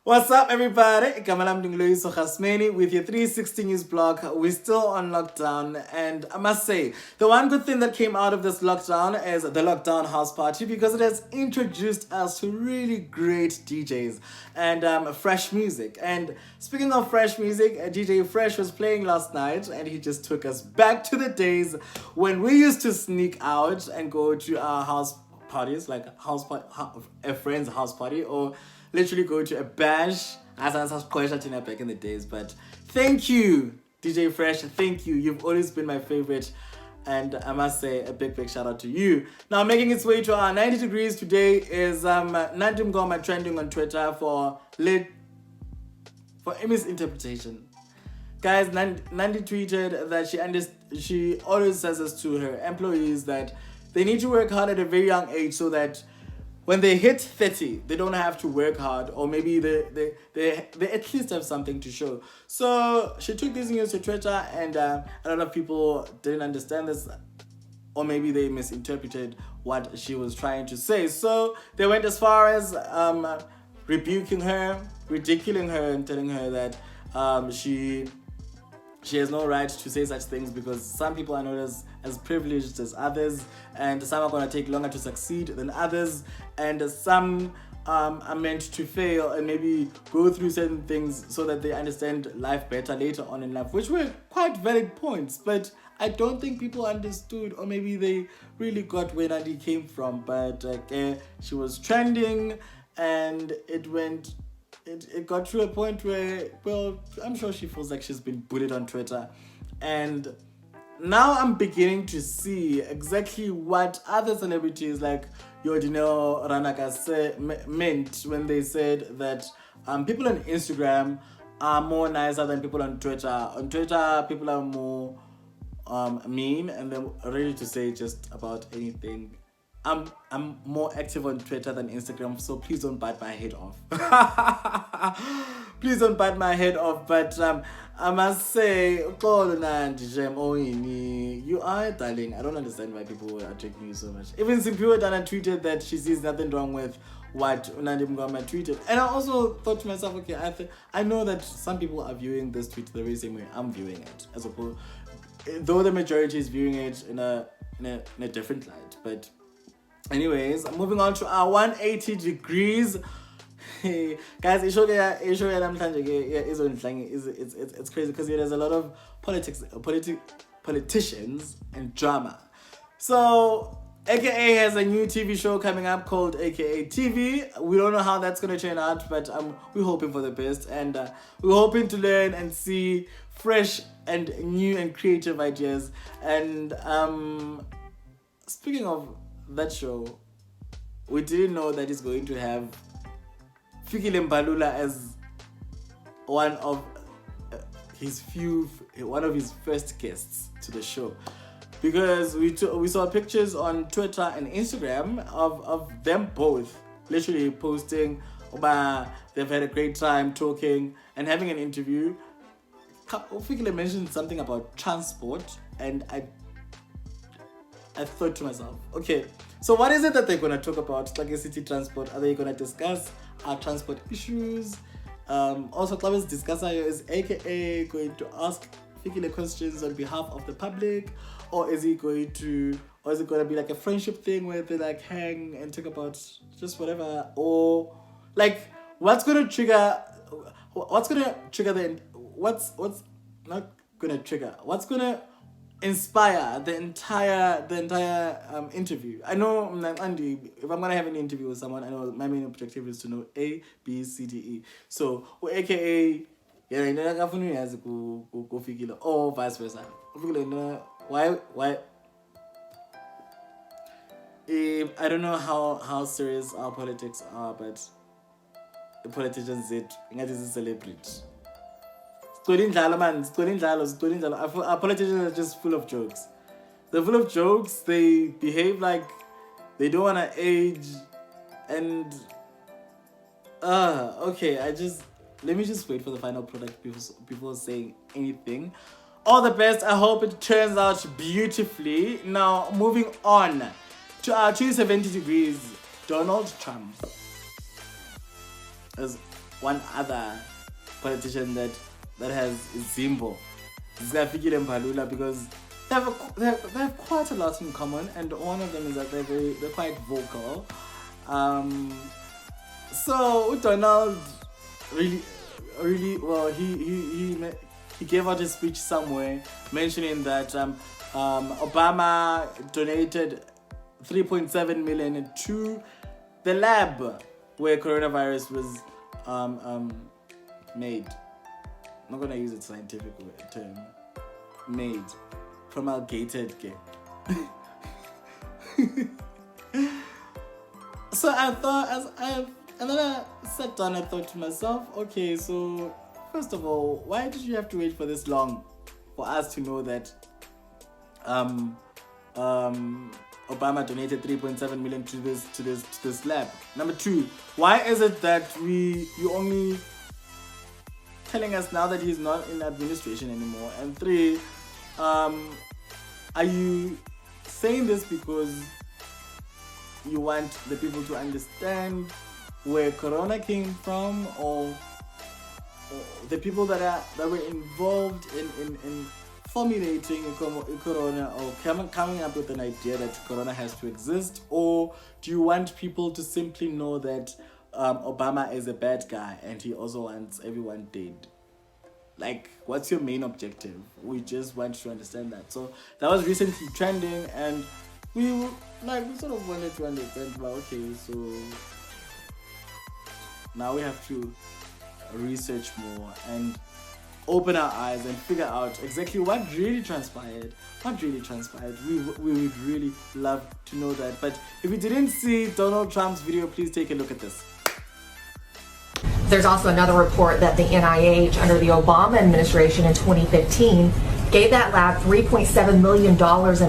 What's up, everybody? Kamalam Dingloiso Khasmeni with your 360 News Bloq. We're still on lockdown, and I must say, the one good thing that came out of this lockdown is the lockdown house party because it has introduced us to really great DJs and fresh music. And speaking of fresh music, DJ Fresh was playing last night, and he just took us back to the days when we used to sneak out and go to our house parties, like a friend's house party, or literally go to a bash as back in the days. But thank you, DJ Fresh. Thank you. You've always been my favorite. And I must say a big shout out to you. Now, making its way to our 90 degrees today is Nadim Goma trending on Twitter for a misinterpretation. Guys, Nandi tweeted that she always says this to her employees that they need to work hard at a very young age so that when they hit 30, they don't have to work hard, or maybe they at least have something to show. So she took this news to Twitter, and a lot of people didn't understand this, or maybe they misinterpreted what she was trying to say. So they went as far as rebuking her, ridiculing her, and telling her that she has no right to say such things because some people are not as privileged as others, and some are going to take longer to succeed than others, and some are meant to fail and maybe go through certain things so that they understand life better later on in life, which were quite valid points. But I don't think people understood, or maybe they really got where Nandi came from. But she was trending, and it got to a point where, well, I'm sure she feels like she's been bullied on Twitter. And now I'm beginning to see exactly what other celebrities like Yodino Ranaka meant when they said that people on Instagram are more nicer than people on Twitter. On Twitter, people are more mean, and they're ready to say just about anything. I'm more active on Twitter than Instagram, so please don't bite my head off. Please don't bite my head off. But I must say, you are darling. I don't understand why people are taking you so much. Even Simpiwe Dana tweeted that she sees nothing wrong with what Nadim Goma tweeted. And I also thought to myself, okay, I know that some people are viewing this tweet the very same way I'm viewing it, as opposed, though the majority is viewing it in a different light. But anyways, moving on to our 180 degrees. Guys, it's crazy because there's a lot of politicians and drama. So AKA has a new TV show coming up called AKA TV. We don't know how that's going to turn out, but we're hoping for the best, and we're hoping to learn and see fresh and new and creative ideas. And speaking of that show, we didn't know that it's going to have Fikile Mbalula as one of his first guests to the show, because we saw pictures on Twitter and Instagram of them both literally posting about they've had a great time talking and having an interview. Fikile mentioned something about transport, and I thought to myself, okay, so what is it that they're going to talk about? Like a city transport. Are they going to discuss our transport issues? Also, Klaus discusser is AKA going to ask Fikile questions on behalf of the public, or is it going to be like a friendship thing where they like hang and talk about just whatever, or like what's gonna trigger inspire the entire interview. I know, Andy, if I'm gonna have an interview with someone, I know my main objective is to know A, B, C, D, E. So AKA or vice versa. Why I don't know how serious our politics are, but the politicians said it is a celebrity. Our politicians are just full of jokes. They're full of jokes. They behave like they don't want to age. And okay, let me just wait for the final product before saying anything. All the best. I hope it turns out beautifully. Now, moving on to our 270 degrees. Donald Trump one other politician that has Zimbo. Zikafikile Mbalula, because they have quite a lot in common, and one of them is that they're quite vocal. So Donald really well, he gave out a speech somewhere mentioning that Obama donated 3.7 million to the lab where coronavirus was made. I'm not gonna use a scientific term. Made, promulgated. So I thought, and then I sat down. I thought to myself, okay, so first of all, why did you have to wait for this long for us to know that Obama donated 3.7 million to this lab? Number two, why is it that you only telling us now that he's not in administration anymore? And three, are you saying this because you want the people to understand where Corona came from, or the people that were involved in formulating Corona, or coming up with an idea that Corona has to exist? Or do you want people to simply know that Obama is a bad guy and he also wants everyone dead? Like, what's your main objective? We just want to understand that. So that was recently trending, and we sort of wanted to understand, well, okay, so now we have to research more and open our eyes and figure out exactly what really transpired. We would really love to know that. But if you didn't see Donald Trump's video, please take a look at this. There's also another report that the NIH under the Obama administration in 2015 gave that lab $3.7 million in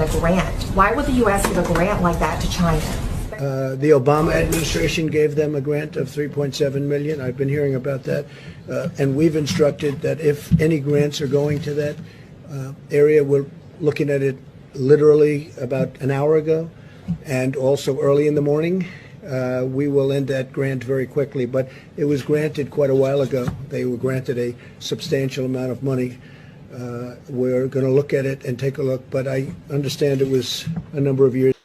a grant. Why would the U.S. give a grant like that to China? The Obama administration gave them a grant of $3.7 million. I've been hearing about that. And we've instructed that if any grants are going to that area, we're looking at it literally about an hour ago, and also early in the morning. We will end that grant very quickly, but it was granted quite a while ago. They were granted a substantial amount of money. We're going to look at it and take a look, but I understand it was a number of years.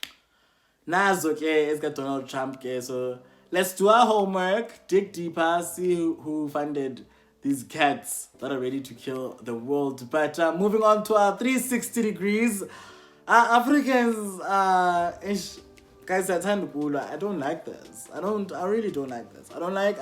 Nazo okay, it's got Donald Trump. Okay, so let's do our homework, dig deeper, see who funded these cats that are ready to kill the world. But moving on to our 360 degrees, Africans, guys, I don't like this. I really don't like this. I don't like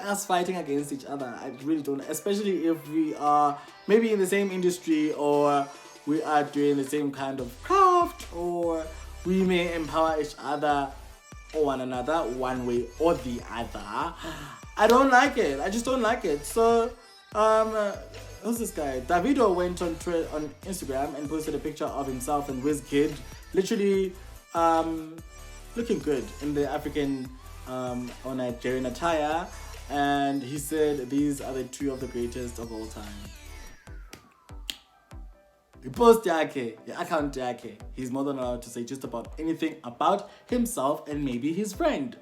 us fighting against each other. I really don't, especially if we are maybe in the same industry, or we are doing the same kind of craft, or we may empower each other or one another one way or the other. I don't like it. I just don't like it. So, who's this guy? Davido went on Instagram and posted a picture of himself and Wizkid, literally looking good in the African or Nigerian attire, and he said these are the two of the greatest of all time. The post yake, the account yake, he's more than allowed to say just about anything about himself and maybe his friend.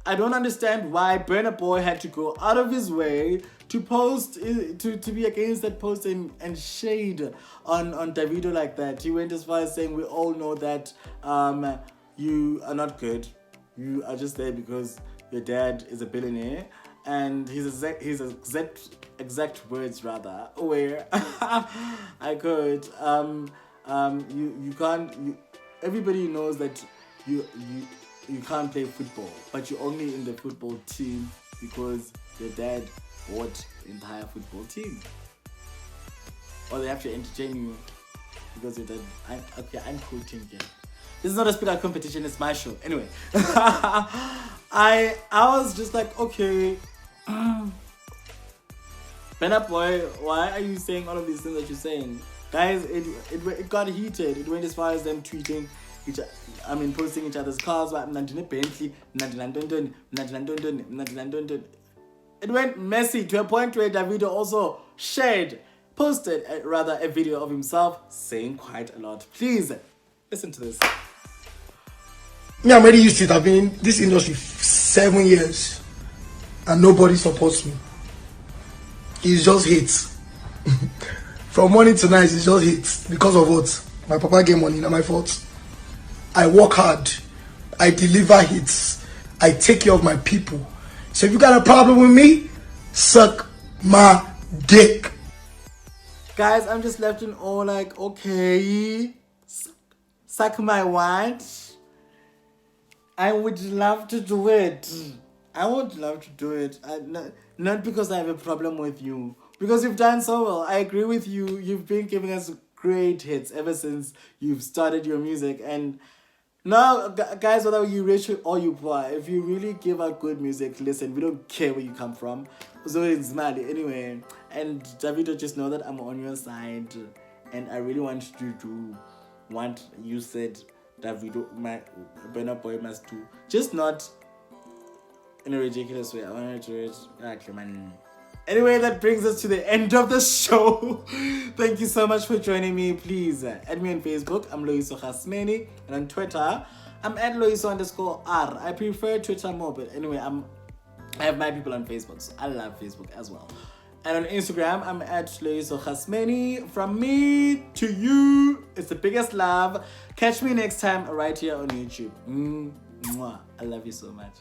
I don't understand why Burna Boy had to go out of his way to post, to be against that post and shade on Davido like that. He went as far as saying, we all know that you are not good. You are just there because your dad is a billionaire. And his exact words rather, where I could, you can't, everybody knows that you can't play football, but you're only in the football team because your dad bought the entire football team. Or they have to entertain you because your dad, I'm quoting here. This is not a speaker competition, it's my show. Anyway, I was just like, okay, Burna Boy, why are you saying all of these things that you're saying? Guys, it got heated. It went as far as them tweeting posting each other's cars. Bentley, it went messy to a point where Davido also posted a video of himself saying quite a lot. Please listen to this. Me, I'm already used to it. I've been in this industry 7 years. and nobody supports me. It's just hate. From morning to night, it's just hate. Because of what? My papa get money, not my fault. I work hard. I deliver hits. I take care of my people. So if you got a problem with me, suck my dick. Guys, I'm just left in awe like, okay, suck my what? I would love to do it. I would love to do it. Not because I have a problem with you. Because you've done so well. I agree with you. You've been giving us great hits ever since you've started your music. And now, guys, whether you rich or you poor, if you really give out good music, listen, we don't care where you come from. So it's mad. Anyway, and Davido, just know that I'm on your side. And I really want you to do what you said Davido, my Burna Boy must do. Just not in a ridiculous way. I want to do it. Okay, man. Anyway, that brings us to the end of the show. Thank you so much for joining me. Please add me on Facebook. I'm Loyiso Khasmeni. And on Twitter, I'm at Loyiso_R. I prefer Twitter more, but anyway, I have my people on Facebook, so I love Facebook as well. And on Instagram, I'm at Loyiso Khasmeni. From me to you, it's the biggest love. Catch me next time right here on YouTube. Mwah. I love you so much.